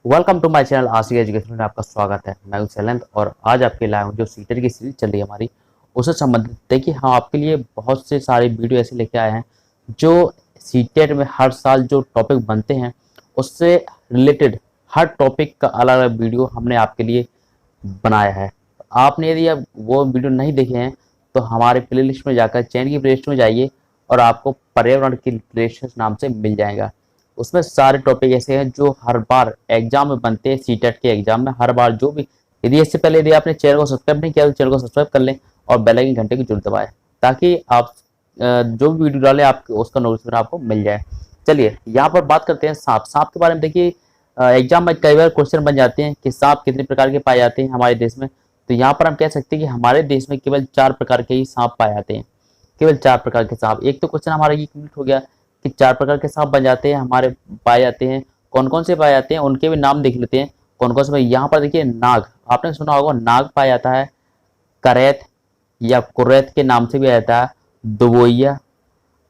Welcome to my channel Asik education में आपका स्वागत है। मैं हूं शैलेंद्र और आज आपके लाया हूं जो सीटेट की सीरीज चल रही है हमारी, उससे संबंधित देखिए हम आपके लिए बहुत से सारे वीडियो ऐसे लेके आए हैं जो सीटेट में हर साल जो टॉपिक बनते हैं उससे रिलेटेड हर टॉपिक का अलग अलग वीडियो हमने आपके लिए बनाया है। आपने यदि आप वो वीडियो नहीं देखे हैं तो हमारे प्लेलिस्ट में जाकर चैनल की प्लेलिस्ट में जाइए और आपको पर्यावरण की प्लेलिस्ट नाम से मिल जाएगा। उसमें सारे टॉपिक ऐसे हैं जो हर बार एग्जाम में बनते हैं। सीटेट के एग्जाम में हर बार जो भी, यदि इससे पहले यदि आपने चैनल को सब्सक्राइब नहीं किया तो चैनल को सब्सक्राइब कर लें और बेल आइकन घंटे की जरूर दबाएं ताकि आप जो भी वीडियो डालें आप उसका नोटिफिकेशन आपको मिल जाए। चलिए यहाँ पर बात करते हैं सांप। सांप के बारे में देखिए एग्जाम में कई बार क्वेश्चन बन जाते हैं कि सांप कितने प्रकार के पाए जाते हैं हमारे देश में। तो यहाँ पर हम कह सकते हैं कि हमारे देश में केवल 4 प्रकार के ही सांप पाए जाते हैं। केवल 4 प्रकार के सांप। एक तो क्वेश्चन हमारा ये कंप्लीट हो गया कि 4 प्रकार के सांप बन जाते हैं हमारे, पाए जाते हैं। कौन कौन से पाए जाते हैं उनके भी नाम देख लेते हैं कौन कौन से। यहाँ पर देखिए नाग, आपने सुना होगा नाग पाया जाता है, करैत या कुरैत के नाम से भी आ जाता है, दुबोइया,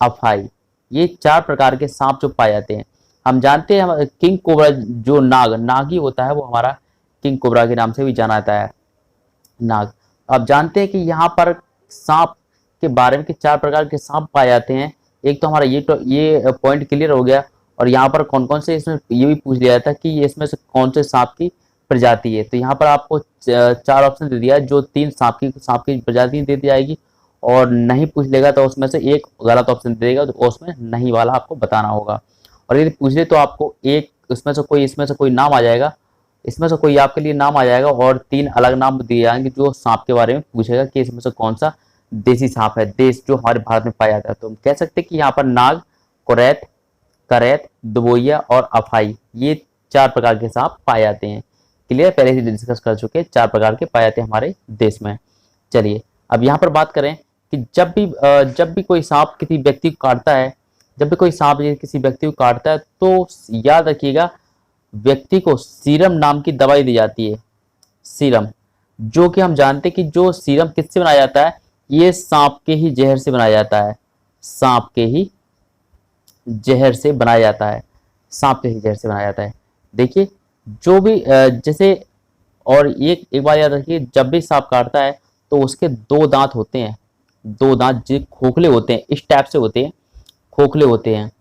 अफाई। ये 4 प्रकार के सांप जो पाए जाते हैं। हम जानते हैं किंग कोबरा, जो नाग ही होता है वो हमारा किंग कोबरा के नाम से भी जाना जाता है, नाग। अब जानते हैं कि यहाँ पर सांप के बारे में कि 4 प्रकार के सांप पाए जाते हैं। एक तो हमारा ये पॉइंट क्लियर हो गया। और यहाँ पर कौन कौन से, इसमें ये भी पूछ लिया था कि इसमें से कौन से सांप की प्रजाति है। तो यहाँ पर आपको 4 ऑप्शन दे दिया है, जो 3 सांप की प्रजाति दे दी जाएगी और नहीं पूछ लेगा तो उसमें से एक गलत ऑप्शन दे देगा, तो उसमें नहीं वाला आपको बताना होगा। और यदि पूछ ले तो आपको एक इसमें से कोई नाम आ जाएगा, इसमें से कोई आपके लिए नाम आ जाएगा और 3 अलग नाम दिए जाएंगे जो सांप के बारे में पूछेगा कि इसमें से कौन सा देसी सांप है, देश जो हमारे भारत में पाया जाता है। तो हम कह सकते हैं कि यहाँ पर नाग, कुरैत, करैत, दुबोइया और अफाई, ये 4 प्रकार के सांप पाए जाते हैं। क्लियर, पहले से डिस्कस कर चुके हैं 4 प्रकार के पाए जाते हैं हमारे देश में। चलिए अब यहाँ पर बात करें कि जब भी कोई सांप किसी व्यक्ति को काटता है, जब भी कोई सांप किसी व्यक्ति को काटता है तो याद रखिएगा व्यक्ति को सीरम नाम की दवाई दी जाती है। सीरम, जो कि हम जानते हैं कि जो सीरम किससे बनाया जाता है, ये सांप के ही जहर से बनाया जाता है। सांप के ही जहर से बनाया जाता है, सांप के ही जहर से बनाया जाता है। देखिए जो भी जैसे, और एक बात याद रखिए, जब भी सांप काटता है तो उसके 2 दांत होते हैं। 2 दांत जो खोखले होते हैं, इस टाइप से होते हैं, खोखले होते हैं,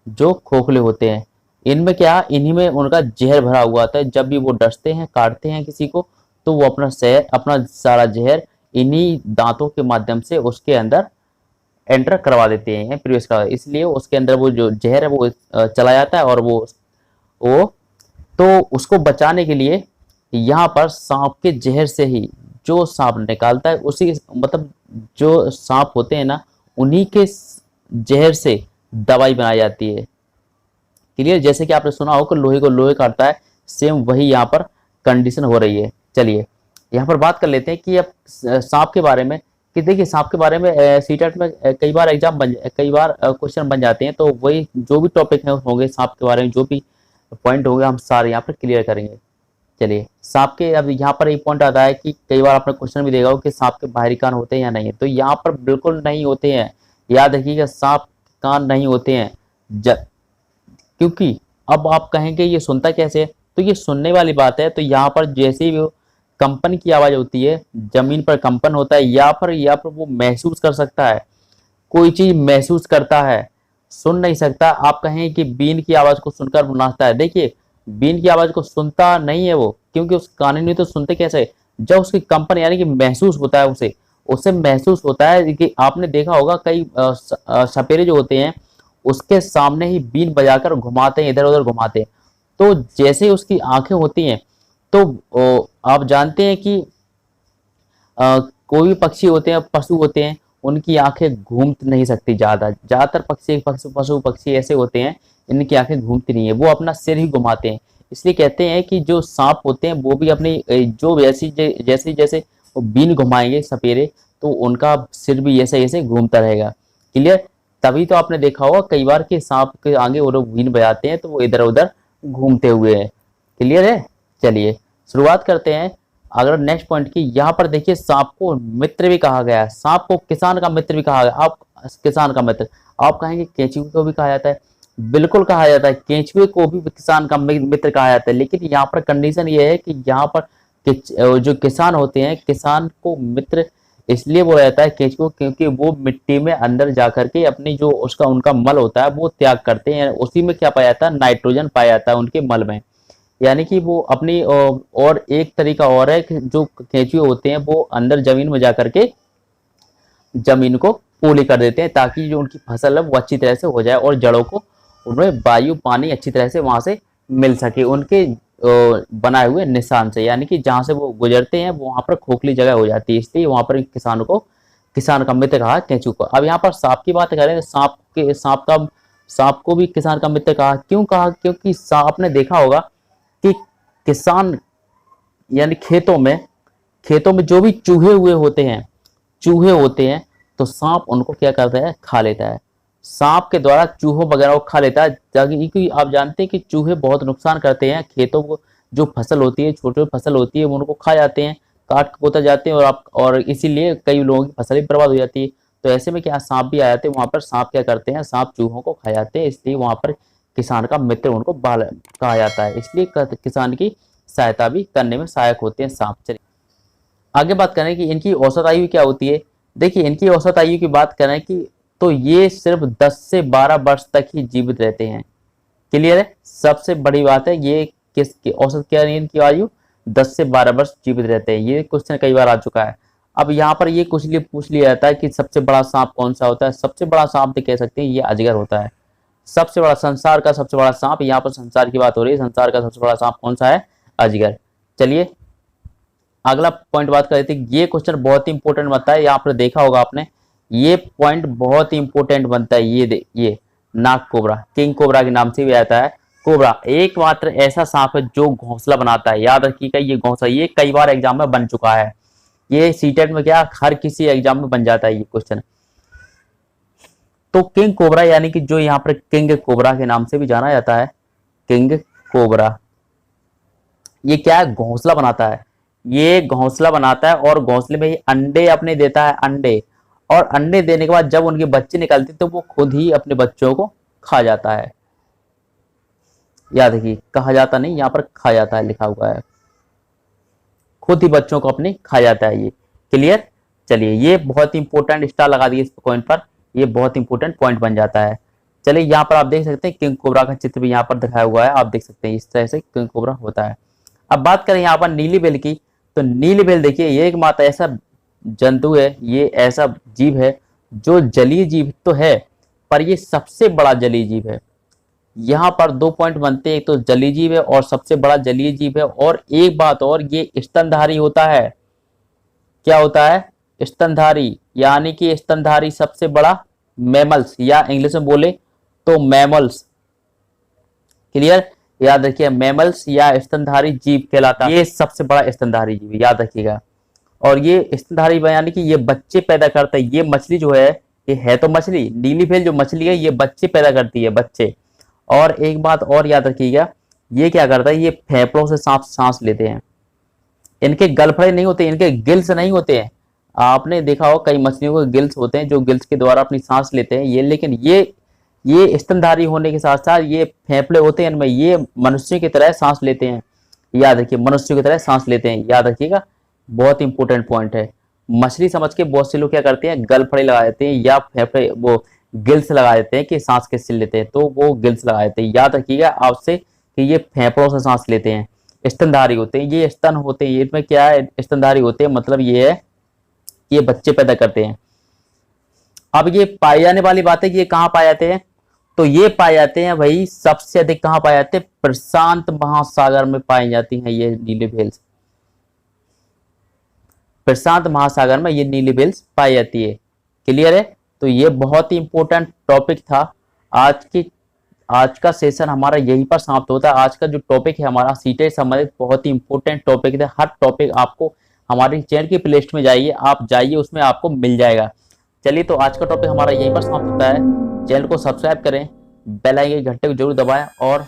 जो खोखले होते हैं। इनमें क्या, इन्हीं में उनका जहर भरा हुआ आता है। जब भी वो डसते हैं, काटते हैं किसी को, तो वो अपना सारा जहर इन्हीं दांतों के माध्यम से उसके अंदर एंटर करवा देते हैं, प्रवेश करवा, इसलिए उसके अंदर वो जो जहर है वो चला जाता है। और वो तो उसको बचाने के लिए यहाँ पर सांप के जहर से ही जो सांप निकालता है, उसी मतलब जो सांप होते हैं ना, उन्हीं के जहर से दवाई बनाई जाती है। क्लियर, जैसे कि आपने सुना हो कि लोहे को लोहे काटता है, सेम वही यहाँ पर कंडीशन हो रही है। चलिए यहाँ पर बात कर लेते हैं कि अब सांप के बारे में, कि देखिए सांप के बारे में सीटेट में कई बार कई बार क्वेश्चन बन जाते हैं। तो वही जो भी टॉपिक है होंगे सांप के बारे में, जो भी पॉइंट होंगे हम सारे यहाँ पर क्लियर करेंगे। चलिए सांप के, अब यहाँ पर एक पॉइंट आता है कि कई बार आपने क्वेश्चन भी देखा हो कि सांप के बाहरी कान होते हैं या नहीं। तो यहाँ पर बिल्कुल नहीं होते हैं। याद रखिएगा सांप कान नहीं होते हैं, क्योंकि अब आप कहेंगे ये सुनता कैसे है, तो ये सुनने वाली बात है। तो यहाँ पर जैसे भी कंपन की आवाज होती है, जमीन पर कंपन होता है, या फिर वो महसूस कर सकता है, कोई चीज महसूस करता है, सुन नहीं सकता। आप कहें कि बीन की आवाज को सुनकर वो नाचता है, देखिए बीन की आवाज को सुनता नहीं है वो, क्योंकि उस कान नहीं, तो सुनते कैसे, जब उसकी कंपन यानी कि महसूस होता है, उसे महसूस होता है। कि आपने देखा होगा कई सपेरे जो होते हैं उसके सामने ही बीन बजाकर घुमाते हैं, इधर उधर घुमाते हैं। तो जैसे ही उसकी आंखें होती हैं तो आप जानते हैं कि कोई भी पक्षी होते हैं, पशु होते हैं, उनकी आंखें घूम नहीं सकती। ज्यादातर पशु पक्षी ऐसे होते हैं इनकी आंखें घूमती नहीं है, वो अपना सिर ही घुमाते हैं। इसलिए कहते हैं कि जो सांप होते हैं वो भी अपनी जो जैसे जैसे वो बीन घुमाएंगे सपेरे, तो उनका सिर भी ऐसे ऐसे घूमता रहेगा। क्लियर, तभी तो आपने देखा होगा कई बार कि सांप के आगे वो लोग बीन बजाते हैं तो वो इधर उधर घूमते हुए है। क्लियर है, चलिए शुरुआत करते हैं। अगर नेक्स्ट पॉइंट की, यहाँ पर देखिए सांप को मित्र भी कहा गया है, सांप को किसान का मित्र भी कहा गया। आप किसान का मित्र, आप कहेंगे कैंची को भी कहा जाता है। बिल्कुल कहा जाता है, केंचुए को भी किसान का मित्र कहा जाता है। लेकिन यहाँ पर कंडीशन ये है कि यहाँ पर जो किसान होते हैं, किसान को मित्र इसलिए बोला जाता है केंचुए, क्योंकि वो मिट्टी में अंदर जा करके अपनी जो उसका उनका मल होता है वो त्याग करते हैं। उसी में क्या पाया जाता है, नाइट्रोजन पाया जाता है उनके मल में। यानी कि वो अपनी और एक तरीका और है कि जो केंचुए होते हैं वो अंदर जमीन में जा करके जमीन को पोली कर देते हैं, ताकि जो उनकी फसल है वो अच्छी तरह से हो जाए और जड़ों को उन्हें वायु पानी अच्छी तरह से वहां से मिल सके उनके बनाए हुए निशान से। यानी कि जहां से वो गुजरते हैं वो वहां पर खोखली जगह हो जाती है, इसलिए वहां पर किसानों को किसान का मित्र कहा केंचुए को। अब यहाँ पर सांप की बात करें तो सांप को भी किसान का मित्र कहा। क्यों कहा? क्योंकि सांप ने देखा होगा कि किसान यानी खेतों में जो भी चूहे होते हैं तो सांप उनको क्या करता है, खा लेता है। सांप के द्वारा चूहों वगैरह को खा लेता है, क्योंकि आप जानते हैं कि चूहे बहुत नुकसान करते हैं खेतों को। जो फसल होती है, छोटी फसल होती है, वो उनको खा जाते हैं, काट पोता जाते हैं, और इसीलिए कई लोगों की फसल भी बर्बाद हो जाती है। तो ऐसे में क्या सांप भी आ जाते हैं वहां पर। सांप क्या करते हैं, सांप चूहों को खा जाते हैं, इसलिए वहां पर किसान का मित्र उनको कहा जाता है। इसलिए किसान की सहायता भी करने में सहायक होते हैं सांप। चलिए आगे बात करें कि इनकी औसत आयु क्या होती है। देखिए इनकी औसत आयु की बात करें कि तो ये सिर्फ 10 से 12 वर्ष तक ही जीवित रहते हैं। क्लियर है? सबसे बड़ी बात है ये किसकी औसत क्या है, इनकी आयु 10 से 12 वर्ष जीवित रहते हैं। ये क्वेश्चन कई बार आ चुका है। अब यहाँ पर ये कुछ लिए पूछ लिया जाता है कि सबसे बड़ा सांप कौन सा होता है। सबसे बड़ा सांप तो कह सकते हैं ये अजगर होता है। सबसे बड़ा संसार का सबसे बड़ा सांप, यहाँ पर संसार की बात हो रही है, संसार का सबसे बड़ा सांप कौन सा है, अजगर। चलिए अगला पॉइंट बात कर रहे थे। ये क्वेश्चन बहुत ही इंपॉर्टेंट बनता है, यहाँ पर देखा होगा आपने, ये पॉइंट बहुत ही इंपॉर्टेंट बनता है। ये नाग कोबरा, किंग कोबरा के नाम से भी आता है। कोबरा एकमात्र ऐसा सांप है जो घोंसला बनाता है। याद रखिएगा ये घोंसला, ये कई बार एग्जाम में बन चुका है। ये सीटेट में क्या हर किसी एग्जाम में बन जाता है ये क्वेश्चन। तो किंग कोबरा यानी कि जो यहाँ पर किंग कोबरा के नाम से भी जाना जाता है, किंग कोबरा, ये क्या है, घोंसला बनाता है। ये घोंसला बनाता है और घोंसले में ही अंडे अपने देता है, अंडे। और अंडे देने के बाद जब उनके बच्चे निकलते तो वो खुद ही अपने बच्चों को खा जाता है। याद रखिए, कहा जाता नहीं, यहाँ पर खा जाता है लिखा हुआ है, खुद ही बच्चों को अपने खा जाता है ये। क्लियर? चलिए ये बहुत इंपॉर्टेंट, स्टार लगा दिए इस पॉइंट पर, ये बहुत इंपॉर्टेंट पॉइंट बन जाता है। चलिए यहाँ पर आप देख सकते हैं किंग कोबरा का चित्र भी यहाँ पर दिखाया हुआ है, आप देख सकते हैं इस तरह से किंग कोबरा होता है। अब बात करें यहाँ पर नीली बेल की, तो नीली बेल देखिए ये एक मात्र ऐसा जंतु है, ये ऐसा जीव है जो जलीय जीव तो है पर ये सबसे बड़ा जलीय जीव है। यहाँ पर 2 पॉइंट बनते हैं, एक तो जलीय जीव है और सबसे बड़ा जलीय जीव है। और एक बात और, ये स्तनधारी होता है। क्या होता है? स्तनधारी, यानी कि स्तनधारी सबसे बड़ा मैमल्स, या इंग्लिश में बोले तो मैमल्स। क्लियर? याद रखिए मैमल्स या स्तनधारी जीव कहलाता है, ये सबसे बड़ा स्तनधारी जीव, याद रखिएगा। और ये स्तनधारी यानी कि ये बच्चे पैदा करता है। ये मछली जो है, ये है तो मछली, नीली व्हेल जो मछली है ये बच्चे पैदा करती है, बच्चे। और एक बात और याद रखिएगा, ये क्या करता है, ये फेफड़ों से सांस लेते हैं। इनके गलफड़े नहीं होते, इनके गिल्स नहीं होते हैं। आपने देखा हो कई मछलियों के गिल्स होते हैं जो गिल्स के द्वारा अपनी सांस लेते हैं ये, लेकिन ये स्तनधारी होने के साथ साथ ये फेफड़े होते हैं इनमें, ये मनुष्य की तरह सांस लेते हैं। याद रखिए, मनुष्य की तरह सांस लेते हैं, याद रखिएगा, बहुत इंपॉर्टेंट पॉइंट है। मछली समझ के बहुत से लोग क्या करते हैं, गलफड़े लगा देते हैं या फेफड़े वो गिल्स लगा देते हैं कि सांस कैसे लेते हैं, तो वो गिल्स लगा देते हैं। याद रखिएगा आपसे कि ये फेफड़ों से सांस लेते हैं, स्तनधारी होते हैं, ये स्तन होते हैं, इसमें क्या है, स्तनधारी होते हैं, मतलब ये है ये बच्चे पैदा करते हैं। अब ये पाए जाने वाली बात है कि ये कहाँ पाए जाते हैं, तो ये पाए जाते हैं भाई सबसे अधिक कहाँ पाए जाते हैं, प्रशांत महासागर में पाई जाती हैं ये नीली व्हेल्स। प्रशांत महासागर में ये नीली व्हेल्स पाई जाती है। क्लियर है? तो ये बहुत ही इंपॉर्टेंट टॉपिक था। आज का सेशन हमारा यहीं पर समाप्त होता है। आज का जो टॉपिक है हमारा सीटेट संबंधित बहुत ही इंपॉर्टेंट टॉपिक है। हर टॉपिक आपको हमारे चैनल की प्लेलिस्ट में जाइए, आप जाइए, उसमें आपको मिल जाएगा। चलिए तो आज का टॉपिक हमारा यहीं पर समाप्त होता है। चैनल को सब्सक्राइब करें, बेल आइकन घंटे को जरूर दबाएं और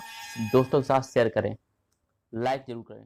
दोस्तों के साथ शेयर करें, लाइक जरूर करें।